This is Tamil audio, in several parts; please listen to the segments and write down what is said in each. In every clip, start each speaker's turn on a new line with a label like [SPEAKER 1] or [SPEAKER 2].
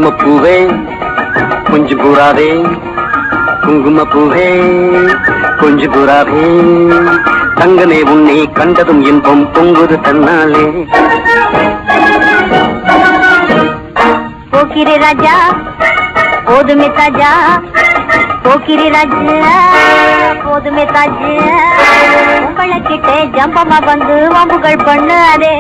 [SPEAKER 1] குங்குமப்பூவே கொஞ்சம் பூராவே குங்குமப்பூவே கொஞ்சம் பூராவே தங்கமே உன்னை கண்டதும் இன்பம் பொங்குது தன்னாலே
[SPEAKER 2] போக்கிரி ராஜா போதுமே தாஜா போக்கிரி ராஜா போதுமே தாஜா உங்களை கிட்டே ஜம்பமா வந்து வம்புகள் பண்ணாதே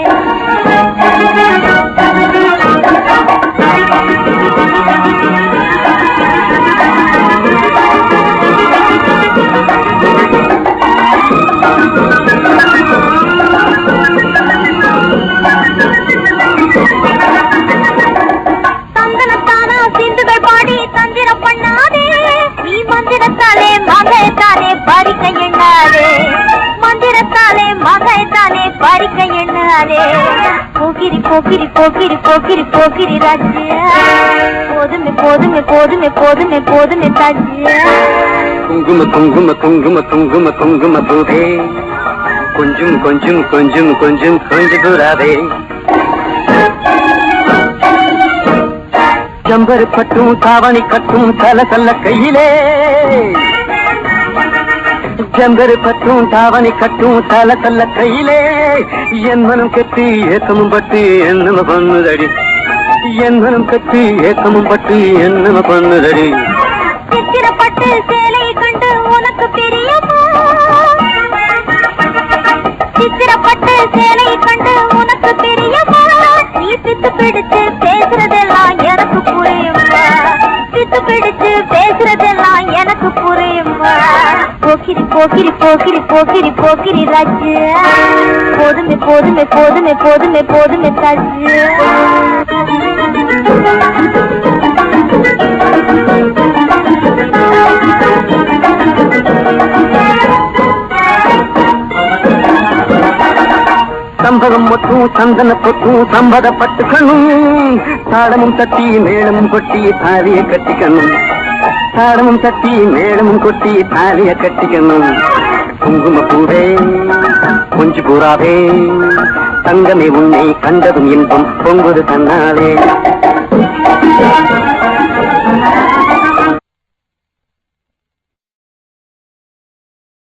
[SPEAKER 2] தந்தனத்தானா சிந்துகள் பாடி தந்திரம் பண்ணாதே நீ மந்திரத்தாலே மகைத்தானே பறிக்க எண்ணாதே மந்திரத்தாலே மகைத்தானே பறிக்க எண்ணாதே போக்கிரி போக்கிரி போக்கிரி போக்கிரி போக்கிரி ராஜ்யா போதுமே போதுமே போதுமே போதுமே போதுமே தாஜ்யா
[SPEAKER 1] குங்கும குங்கும குங்கும குங்கும குங்கும பூவே கொஞ்சம் கொஞ்சம் கொஞ்சம் கொஞ்சம் கொஞ்சம் பூராவே ஜம்பரு பட்டும் தாவணி கட்டும் தல தல்ல கையிலே ஜம்பரு பட்டும் தாவணி கட்டும் தல தல்ல கையிலே என் மனம் கட்டி ஏக்கமும் பட்டு என்னம பண்ணுதடி என் மனம் கட்டி ஏக்கமும் பட்டு என்னம பண்ணுதடி
[SPEAKER 2] சித்திரப்பட்டு சேலை கண்டு உனக்கு பிரியமா சித்திரப்பட்டு சேலை கண்டு உனக்கு பிரியமா நீ பித்து பிடிச்சு பேசுறதெல்லாம் எனக்கு புரியுமா பித்து பிடிச்சு பேசுறதெல்லாம் எனக்கு புரியுமா போக்கிரி போக்கிரி போக்கிரி போக்கிரி போக்கிரி ராஜ்யா போதுமே போதுமே போதுமே போதுமே போதுமே தாஜ்யா
[SPEAKER 1] சம்பகம் மொட்டும் சந்தன பொட்டும் சம்பதப்பட்டுக்கணும் தாளமும் தட்டி மேளமும் கொட்டி தாலிய கட்டிக்கணும் தாளமும் தட்டி மேளமும் கொட்டி தாலிய கட்டிக்கணும் குங்குமப்பூவே கொஞ்சம் பூராவே தங்கமே உன்னை கண்டதும் இன்பம் பொங்குது தன்னாலே